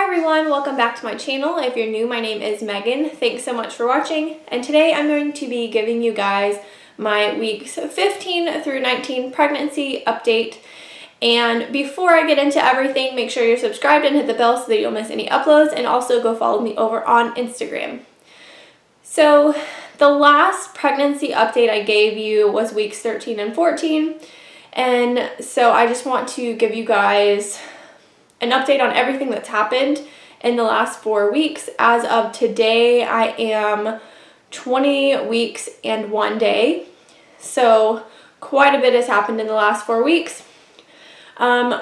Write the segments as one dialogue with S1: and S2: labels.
S1: everyone, welcome back to my channel. If you're new, my name is Megan. Thanks so much for watching, and today I'm going to be giving you guys my weeks 15 through 19 pregnancy update. And before I get into everything, make sure you're subscribed and hit the bell so that you don't miss any uploads, and also go follow me over on Instagram. So the last pregnancy update I gave you was weeks 13 and 14, and so I just want to give you guys an update on everything that's happened in the last 4 weeks. As of today, I am 20 weeks and 1 day. So quite a bit has happened in the last 4 weeks.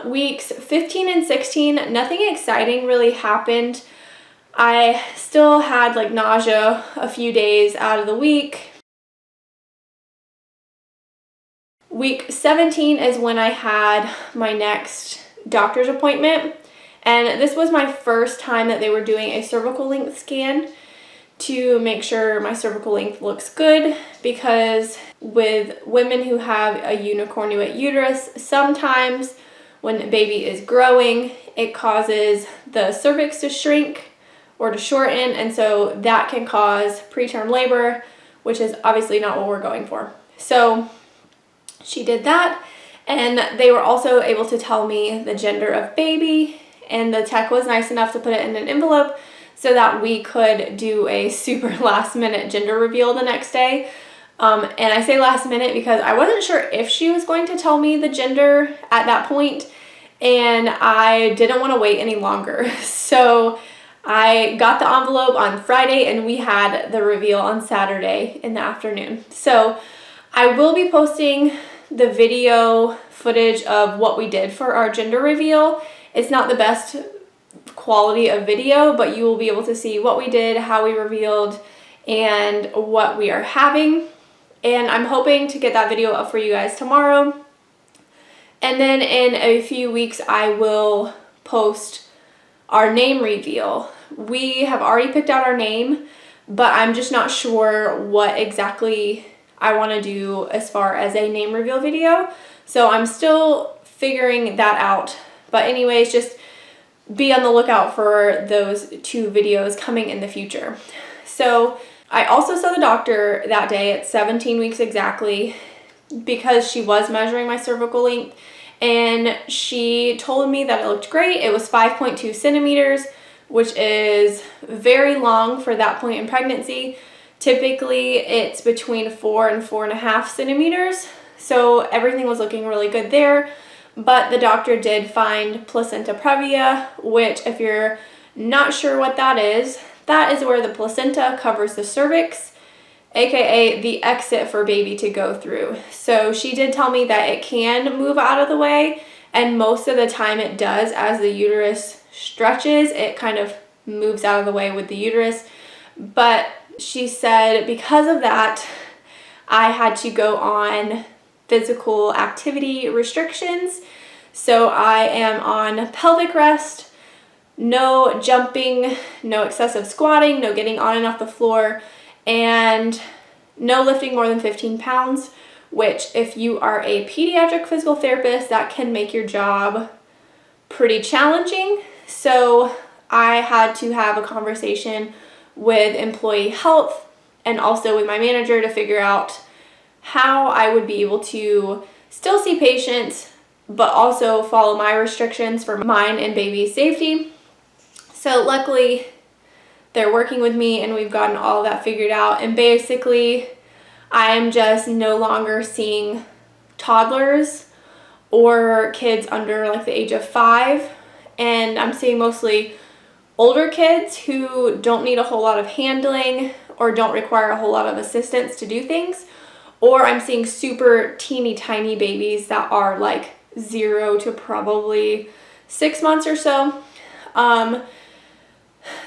S1: Weeks 15 and 16, nothing exciting really happened. I still had like nausea a few days out of the week. Week 17 is when I had my next doctor's appointment, and this was my first time that they were doing a cervical link scan to make sure my cervical link looks good, because with women who have a unicornuate uterus, sometimes when the baby is growing, it causes the cervix to shrink or to shorten, and so that can cause preterm labor, which is obviously not what we're going for. So she did that, and they were also able to tell me the gender of baby, and the tech was nice enough to put it in an envelope so that we could do a super last minute gender reveal the next day. And I say last minute because I wasn't sure if she was going to tell me the gender at that point, and I didn't want to wait any longer. So I got the envelope on Friday, and we had the reveal on Saturday in the afternoon. So I will be posting the video footage of what we did for our gender reveal. It's not the best quality of video, but you will be able to see what we did, how we revealed, and what we are having. And I'm hoping to get that video up for you guys tomorrow. And then in a few weeks, I will post our name reveal. We have already picked out our name, but I'm just not sure what exactly I want to do as far as a name reveal video. So I'm still figuring that out. But anyways, just be on the lookout for those 2 videos coming in the future. So I also saw the doctor that day at 17 weeks exactly, because she was measuring my cervical length, and she told me that it looked great. It was 5.2 centimeters, which is very long for that point in pregnancy. Typically, it's between 4 and 4.5 centimeters, so everything was looking really good there. But the doctor did find Placenta Previa, which, if you're not sure what that is where the placenta covers the cervix, aka the exit for baby to go through. So she did tell me that it can move out of the way, and most of the time it does. As the uterus stretches, it kind of moves out of the way with the uterus. But she said because of that, I had to go on physical activity restrictions. So I am on pelvic rest, no jumping, no excessive squatting, no getting on and off the floor, and no lifting more than 15 pounds, which if you are a pediatric physical therapist, that can make your job pretty challenging. So I had to have a conversation with employee health and also with my manager to figure out how I would be able to still see patients but also follow my restrictions for mine and baby's safety. So luckily they're working with me, and we've gotten all of that figured out, and basically I'm just no longer seeing toddlers or kids under like the age of 5, and I'm seeing mostly older kids who don't need a whole lot of handling or don't require a whole lot of assistance to do things, or I'm seeing super teeny tiny babies that are like 0 to probably 6 months or so.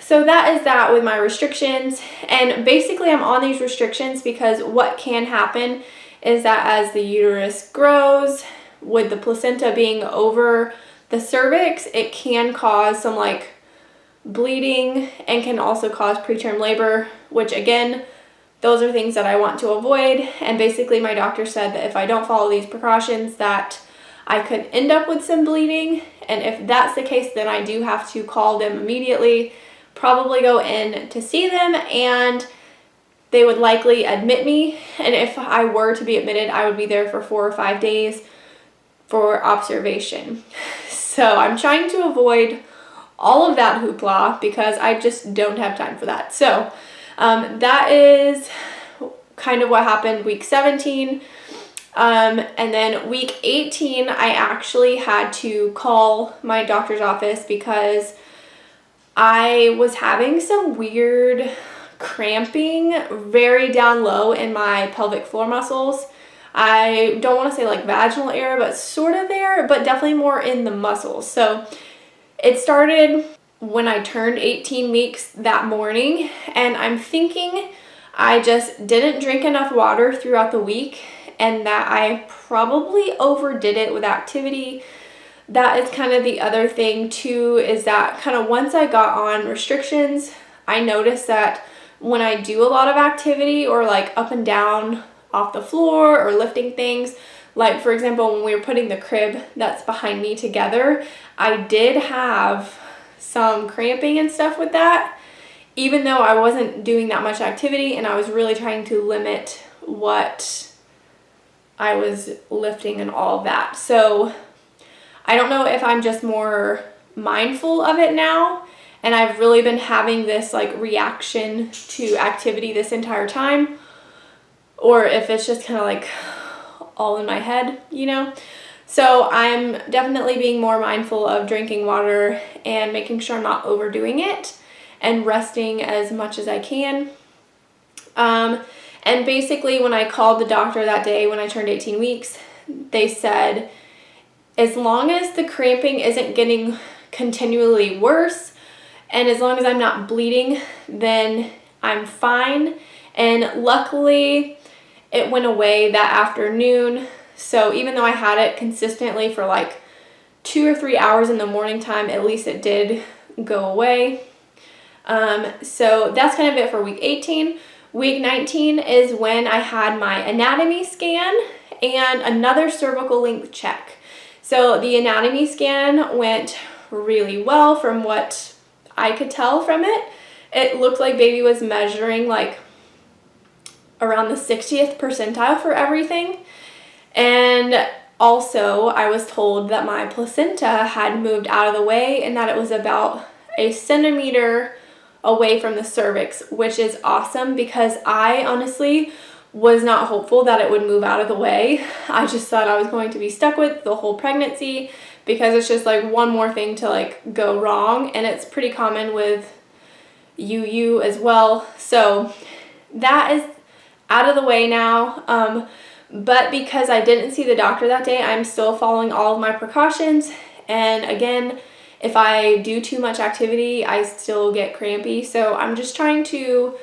S1: So that is that with my restrictions, and basically I'm on these restrictions because what can happen is that as the uterus grows, with the placenta being over the cervix, it can cause some like bleeding and can also cause preterm labor, which again, those are things that I want to avoid. And basically my doctor said that if I don't follow these precautions, that I could end up with some bleeding. And if that's the case, then I do have to call them immediately, probably go in to see them, and they would likely admit me. And if I were to be admitted, I would be there for 4 or 5 days for observation. So I'm trying to avoid all of that hoopla because I just don't have time for that. So that is kind of what happened week 17. And then week 18, I actually had to call my doctor's office because I was having some weird cramping very down low in my pelvic floor muscles. I don't want to say like vaginal area, but sort of there, but definitely more in the muscles. So it started when I turned 18 weeks that morning, and I'm thinking I just didn't drink enough water throughout the week and that I probably overdid it with activity. That is kind of the other thing too, is that kind of once I got on restrictions, I noticed that when I do a lot of activity or like up and down off the floor or lifting things, like for example, when we were putting the crib that's behind me together, I did have some cramping and stuff with that, even though I wasn't doing that much activity and I was really trying to limit what I was lifting and all of that. So I don't know if I'm just more mindful of it now and I've really been having this like reaction to activity this entire time, or if it's just kind of like all in my head, you know? So I'm definitely being more mindful of drinking water and making sure I'm not overdoing it and resting as much as I can. And basically when I called the doctor that day when I turned 18 weeks, they said, as long as the cramping isn't getting continually worse and as long as I'm not bleeding, then I'm fine. And luckily it went away that afternoon. So even though I had it consistently for like 2 or 3 hours in the morning time, at least it did go away. So that's kind of it for week 18. Week 19 is when I had my anatomy scan and another cervical link check. So the anatomy scan went really well from what I could tell from it. It looked like baby was measuring like around the 60th percentile for everything. And also I was told that my placenta had moved out of the way and that it was about 1 centimeter away from the cervix, which is awesome because I honestly was not hopeful that it would move out of the way. I just thought I was going to be stuck with the whole pregnancy because it's just like one more thing to like go wrong, and it's pretty common with UU as well. So that is out of the way now. But because I didn't see the doctor that day, I'm still following all of my precautions. And again, if I do too much activity, I still get crampy. So I'm just trying to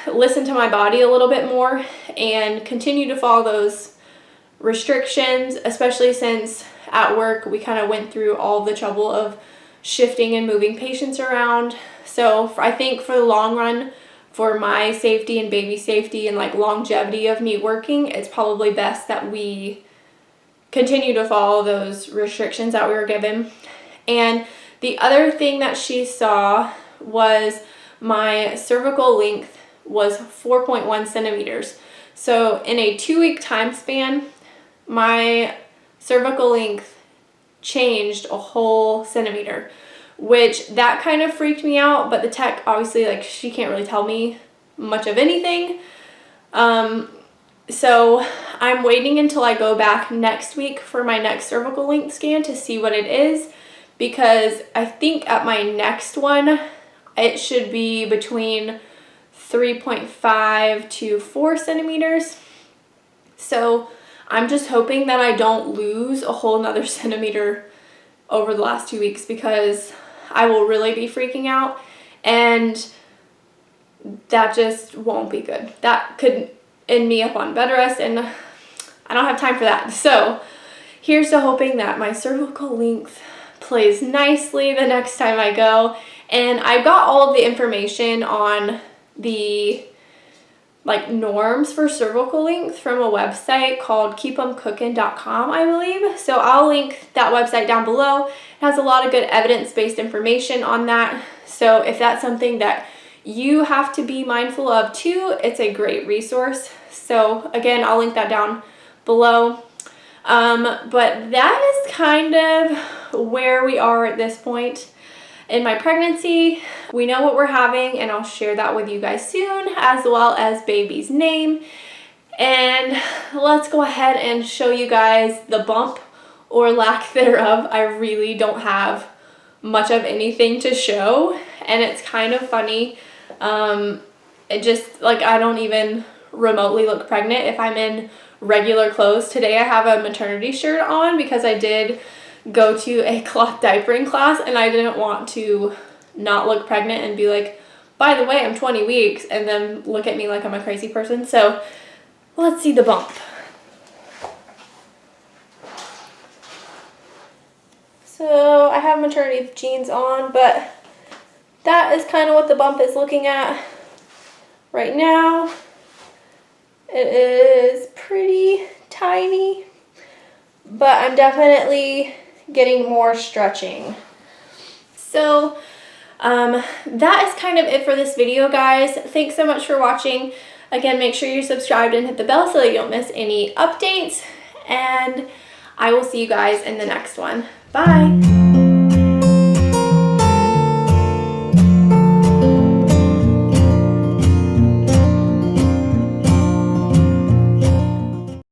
S1: listen to my body a little bit more and continue to follow those restrictions, especially since at work we kind of went through all the trouble of shifting and moving patients around. So I think for the long run, for my safety and baby safety and like longevity of me working, it's probably best that we continue to follow those restrictions that we were given. And the other thing that she saw was my cervical length was 4.1 centimeters. So in a 2-week time span, my cervical length changed a whole centimeter, which that kind of freaked me out. But the tech, obviously, like, she can't really tell me much of anything. So I'm waiting until I go back next week for my next cervical length scan to see what it is, because I think at my next one, it should be between 3.5 to 4 centimeters. So I'm just hoping that I don't lose a whole nother centimeter over the last 2 weeks, because I will really be freaking out, and that just won't be good. That could end me up on bed rest, and I don't have time for that. So here's to hoping that my cervical length plays nicely the next time I go. And I got all of the information on the like norms for cervical length from a website called keepemcookin.com, I believe. So I'll link that website down below. It has a lot of good evidence-based information on that. So if that's something that you have to be mindful of too, it's a great resource. So again, I'll link that down below. But that is kind of where we are at this point in my pregnancy. We know what we're having, and I'll share that with you guys soon, as well as baby's name. And let's go ahead and show you guys the bump or lack thereof. I really don't have much of anything to show, and it's kind of funny. It just, like, I don't even remotely look pregnant if I'm in regular clothes. Today I have a maternity shirt on because I did go to a cloth diapering class, and I didn't want to not look pregnant and be like, by the way, I'm 20 weeks, and then look at me like I'm a crazy person. So let's see the bump. So I have maternity jeans on, but that is kind of what the bump is looking at right now. It is pretty tiny, but I'm definitely getting more stretching. So that is kind of it for this video, guys. Thanks so much for watching. Again, make sure you're subscribed and hit the bell so that you don't miss any updates, and I will see you guys in the next one. Bye.